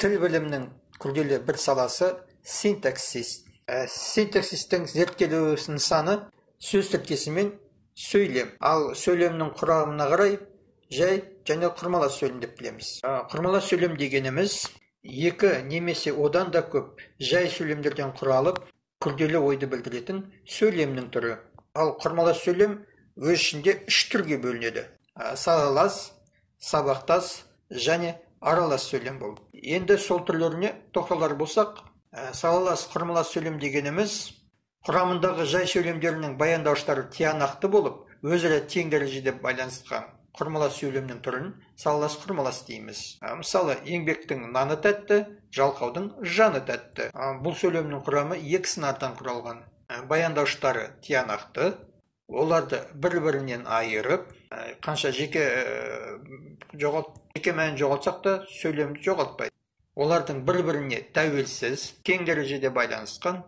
Тіл білімінің күрделі бір саласы синтаксис. Синтаксистің зерттелу нысаны сөз тіркесі мен сөйлем. Ал сөйлемнің құрамына қарай жай және құрмалас сөйлем деп білеміз. Құрмалас сөйлем дегеніміз екі немесе одан да көп жай сөйлемдерден құралып, күрделі ойды білдіретін сөйлемнің түрі. Ал құрмалас сөйлем өз ішінде үш түрге бөлінеді. Салалас, сабақтас және аралас сөйлем болып. Енді сол түрлеріне тоқталар болсақ, салалас құрмалас сөйлем дегеніміз құрамындағы жай сөйлемдерінің баяндауыштары тиянақты болып, өзара тең дәрежеде байланысқан құрмалас сөйлемнің түрін салалас құрмалас дейміз. Мысалы, еңбектің наны тәтті, жалқаудың жаны тәтті. Бұл сөйлемнің құрамы екі сыңардан құралған. Баяндауыштары тиянақты, оларды бір-бірінен айырып, қанша жеке мәнін жоғалтсақ та сөйлемді жоғалтпайды. Олардың бір-біріне тәуелсіз, тең дәрежеде байланысқан,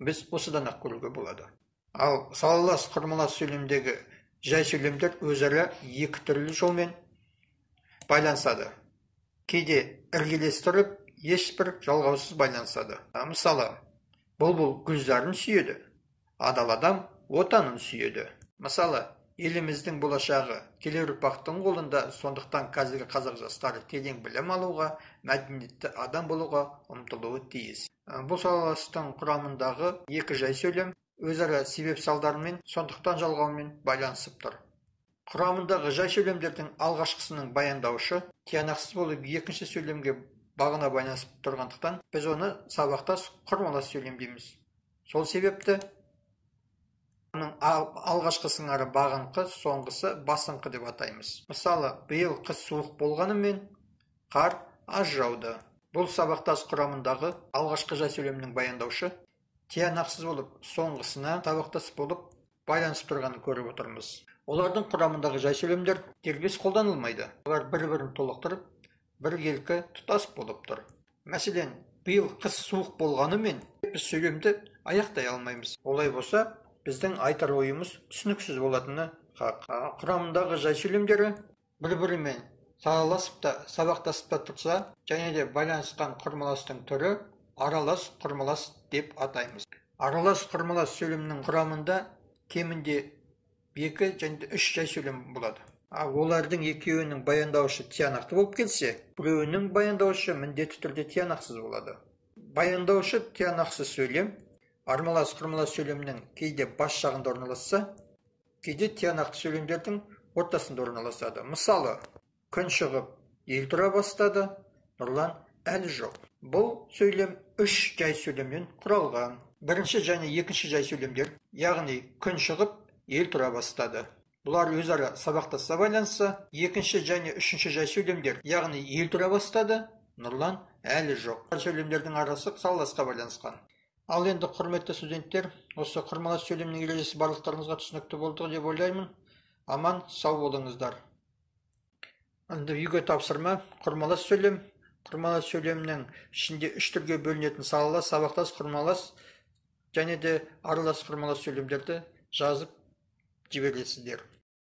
біз осыдан-ақ көруге болады. Ал салалас құрмалас сөйлемдегі жай сөйлемдер өзара екі түрлі жолмен байланысады. Кейде іргелес тұрып, ешбір жалғаусыз байланысады. Мысалы, бұлбұл гүлзарын сүйеді, адал адам отанын сүйеді. Мысалы, еліміздің болашағы келер ұрпақтың қолында, сондықтан қазіргі қазақ жастары терең білім алуға, мәдениетті адам болуға ұмтылуы тиіс. Бұл салаластың құрамындағы екі жай сөйлем өзара себеп салдарымен, сондықтан жалғаумен байланысып тұр. Құрамындағы жай сөйлемдердің алғашқысының баяндаушы тиянақсыз болып, екінші сөйлемге бағына байланысып тұрғандықтан, біз оны сабақтас құрмалас сөйлем дейміз. Сол себепті оның алғашқы сыңары бағыңқы, соңғысы басыңқы деп атаймыз. Мысалы, биыл қыс суық болғанымен қар аз жауды. Бұл сабақтас құрамындағы алғашқы жай сөйлемнің баяндаушы тиянақсыз болып, соңғысына сабақтас болып байланысып тұрғанын көріп отырмыз. Олардың құрамындағы жай сөйлемдер дербес қолданылмайды. Олар бір-бірін толықтырып, біркелкі тұтас болып тұр. Мәселен, биыл қыс суық болғанымен біз сөйлемді аяқтай алмаймыз. Олай болса, біздің айтар ойымыз түсініксіз болатыны хақ. Құрамындағы жай сөйлемдері бір-бірімен салаласып та, сабақтасып та тұрса, және де байланысқан құрмаластың түрі аралас құрмалас деп атаймыз. Аралас құрмалас сөйлемнің құрамында кемінде 2 және 3 жай сөйлем болады. Олардың екеуінің баяндаушы тиянақты болып келсе, біреуінің баяндаушы міндетті түрде тиянақсыз болады. Баяндаушы тиянақсыз сөйлем аралас құрмалас сөйлемнің кейде бас жағында орналасса, кейде тиянақты сөйлемдердің ортасында орналасады. Мысалы, күн шығып, ел тұра бастады, нұрлан әлі жоқ. Бұл сөйлем 3 жай сөйлемнен құралған. Бірінші және екінші жай сөйлемдер, яғни күн шығып, ел тұра бастады. Бұлар өзара сабақтаса байланысса, екінші және үшінші жай сөйлемдер, яғни ел тұра бастады, нұрлан әлі жоқ. Сөйлемдердің арасы салаласқа байланысқан. Ал енді құрметті студенттер, осы құрмалас сөйлемнің ережесі барлықтарыңызға түсінікті болды деп ойлаймын. Аман, сау болыңыздар. Енді үйге тапсырма, құрмалас сөйлем. Құрмалас сөйлемнің ішінде 3 түрге бөлінетін салалас, сабақтас, құрмалас және де аралас құрмалас сөйлемдерді жазып жібересіздер.